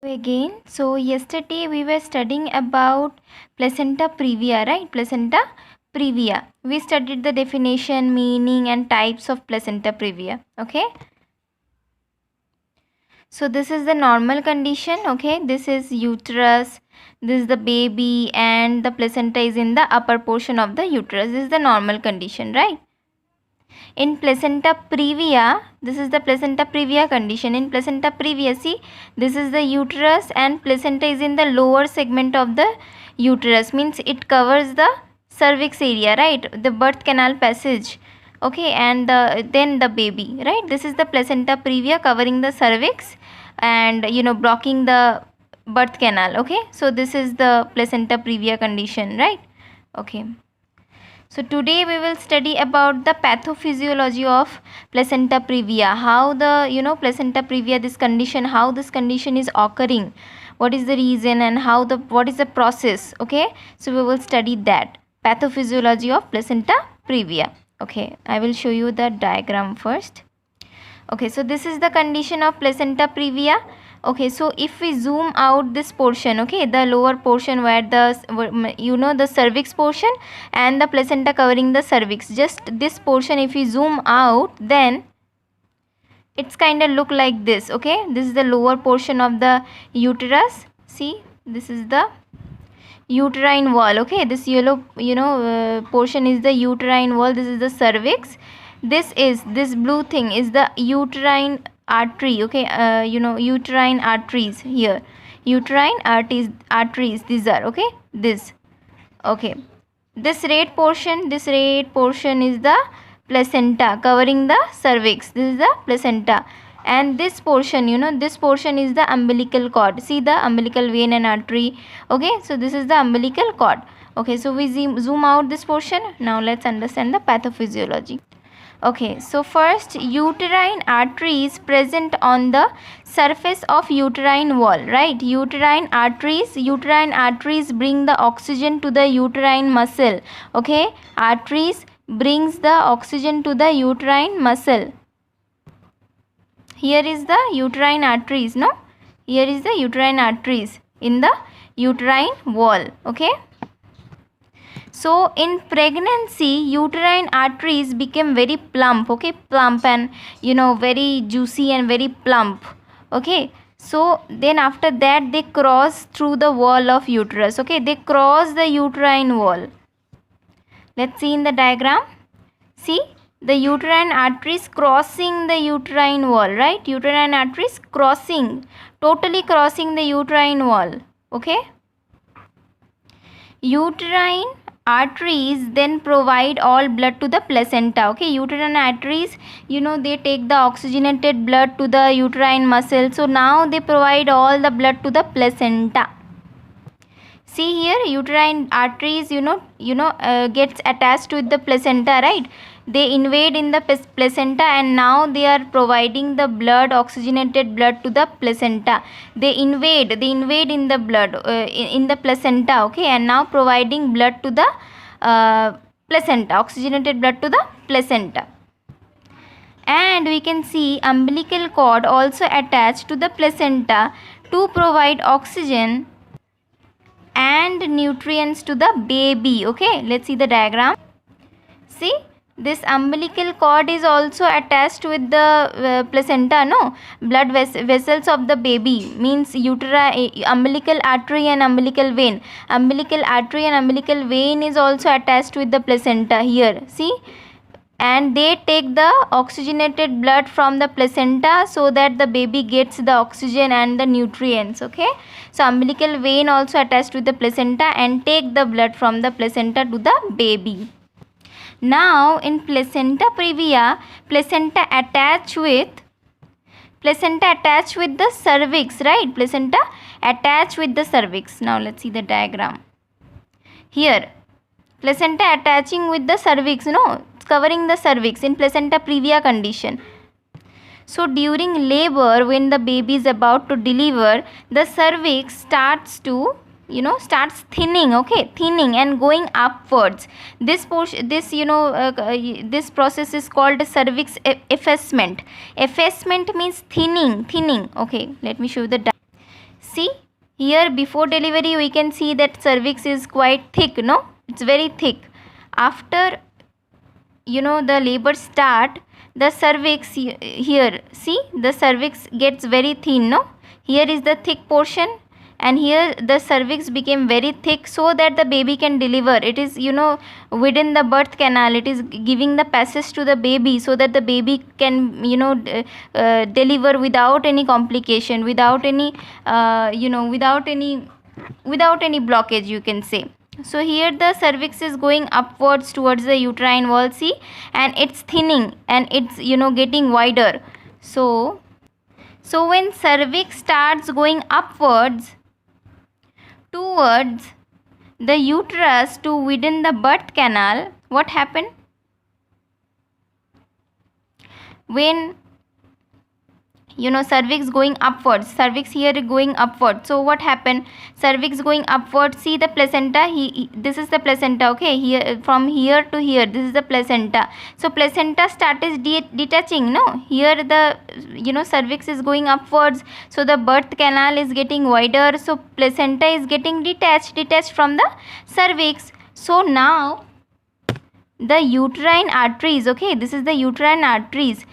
Again, so yesterday we were studying about placenta previa, right? Placenta previa. We studied the definition, meaning and types of placenta previa. Okay. So this is the normal condition. Okay. This is uterus. This is the baby and the placenta is in the upper portion of the uterus. This is the normal condition, right? In placenta previa, this is the placenta previa condition. In placenta previa, see, this is the uterus and placenta is in the lower segment of the uterus, means it covers the cervix area, right? The birth canal passage, okay, and then the baby, right? This is the placenta previa covering the cervix and blocking the birth canal, okay. So this is the placenta previa condition, right? Okay. So today we will study about the pathophysiology of placenta previa. How the placenta previa, this condition, how this condition is occurring, what is the reason and what is the process. Okay, so we will study that pathophysiology of placenta previa. Okay, I will show you the diagram first. Okay, so this is the condition of placenta previa. Okay, so if we zoom out this portion, okay, the lower portion where the cervix portion and the placenta covering the cervix, just this portion if we zoom out, then it's kind of look like this. Okay, this is the lower portion of the uterus. See, this is the uterine wall. Okay, this yellow portion is the uterine wall. This is the cervix. This blue thing is the uterine artery. Okay, uterine arteries here, uterine arteries these are, okay, this, okay. This red portion is the placenta covering the cervix. This is the placenta, and this portion, this portion is the umbilical cord. See the umbilical vein and artery. Okay, so this is the umbilical cord. Okay, so we zoom out this portion. Now let's understand the pathophysiology. Okay, so first, uterine artery is present on the surface of uterine wall, right? Uterine arteries bring the oxygen to the uterine muscle. Okay, arteries brings the oxygen to the uterine muscle. Here is the uterine arteries, no? Here is the uterine arteries in the uterine wall, okay? So in pregnancy, uterine arteries become very plump, okay, plump and very juicy and very plump, okay. So then after that they cross through the wall of uterus, okay, they cross the uterine wall. Let's see in the diagram. See, the uterine arteries crossing the uterine wall, right? Uterine arteries totally crossing the uterine wall, okay. Uterine arteries then provide all blood to the placenta, okay. Uterine arteries, they take the oxygenated blood to the uterine muscle, so now they provide all the blood to the placenta. See here, uterine arteries gets attached with the placenta, right? They invade in the placenta and now they are providing the blood, oxygenated blood to the placenta. They invade in the blood in the placenta, okay, and now providing blood to the placenta, oxygenated blood to the placenta. And we can see umbilical cord also attached to the placenta to provide oxygen and nutrients to the baby, okay. Let's see the diagram. See, this umbilical cord is also attached with the placenta, no? Blood vessels of the baby, means umbilical artery and umbilical vein. Umbilical artery and umbilical vein is also attached with the placenta here, see, and they take the oxygenated blood from the placenta so that the baby gets the oxygen and the nutrients, okay. So umbilical vein also attached with the placenta and take the blood from the placenta to the baby. Now in placenta previa, placenta attach with the cervix, right? Placenta attach with the cervix. Now let's see the diagram. Here, placenta attaching with the cervix, it's covering the cervix in placenta previa condition. So during labor, when the baby is about to deliver, the cervix starts thinning, okay, thinning and going upwards. This portion, this process is called cervix effacement. Effacement means thinning, okay. Let me show you the See, here before delivery we can see that cervix is quite thick, no? It's very thick. After the labor start, the cervix here, see, the cervix gets very thin, no? Here is the thick portion, and here the cervix became very thick so that the baby can deliver. It is within the birth canal, it is giving the passage to the baby so that the baby can deliver without any complication, without any without any blockage, you can say. So here the cervix is going upwards towards the uterine wall, see, and it's thinning and it's getting wider. So when cervix starts going upwards towards the uterus to within the birth canal, what happened? When cervix going upwards, cervix here going upward, so what happened? Cervix going upward, see the placenta, this is the placenta, okay, here from here to here, this is the placenta. So placenta started detaching, no? Here the cervix is going upwards, so the birth canal is getting wider, so placenta is getting detached from the cervix. So now the uterine arteries, okay, this is the uterine arteries.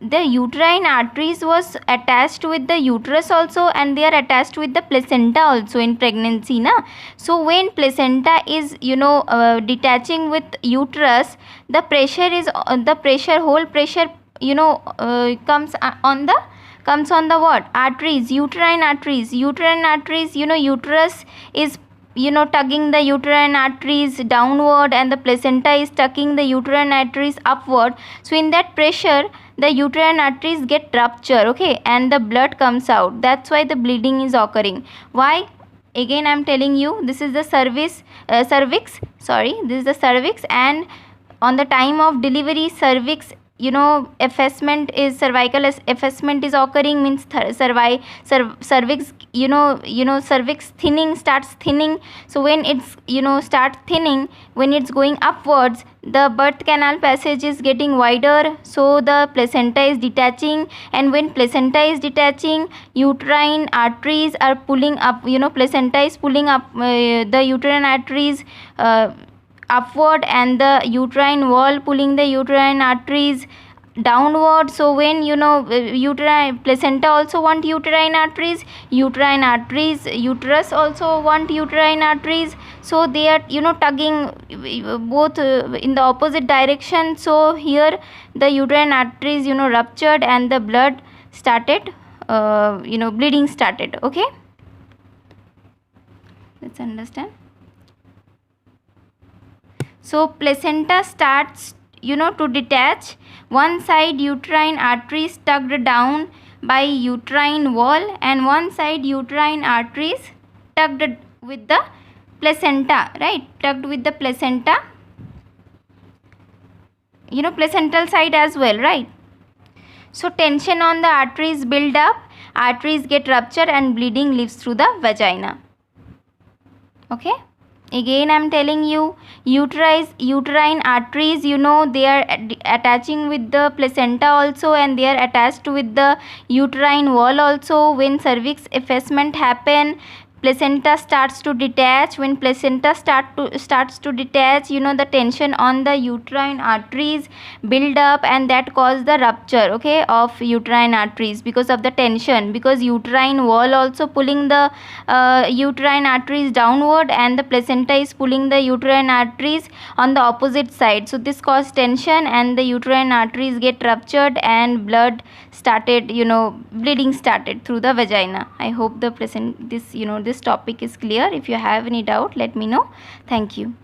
The uterine arteries was attached with the uterus also, and they are attached with the placenta also in pregnancy, na? So when placenta is detaching with uterus, the whole pressure comes on the what? Arteries, uterine arteries. Uterus is tugging the uterine arteries downward, and the placenta is tugging the uterine arteries upward. So in that pressure, the uterine arteries get ruptured, okay, and the blood comes out. That's why the bleeding is occurring. Why? Again I am telling you, this is the cervix, this is the cervix, and on the time of delivery, cervix effacement is, cervical effacement is occurring, means cervix cervix starts thinning. So when it's starts thinning, when it's going upwards, the birth canal passage is getting wider, so the placenta is detaching, and when placenta is detaching, uterine arteries are pulling up, placenta is pulling up the uterine arteries upward, and the uterine wall pulling the uterine arteries downward. So when uterine placenta also want uterine arteries, uterus also want uterine arteries, so they are tugging both in the opposite direction. So here the uterine arteries ruptured, and the blood started bleeding started, okay. Let's understand. So placenta starts to detach. One side uterine arteries tugged down by uterine wall, and one side uterine arteries tugged with the placenta, right? Tugged with the placenta, placental side as well, right? So tension on the arteries build up, arteries get ruptured, and bleeding leaves through the vagina, okay. Again I am telling you, uterine arteries, they are attaching with the placenta also, and they are attached with the uterine wall also. When cervix effacement happen, placenta starts to detach. When placenta starts to detach, the tension on the uterine arteries build up, and that cause the rupture, okay, of uterine arteries because of the tension, because uterine wall also pulling the uterine arteries downward, and the placenta is pulling the uterine arteries on the opposite side. So this cause tension, and the uterine arteries get ruptured, and blood started bleeding started through the vagina. I hope this topic is clear. If you have any doubt, let me know. Thank you.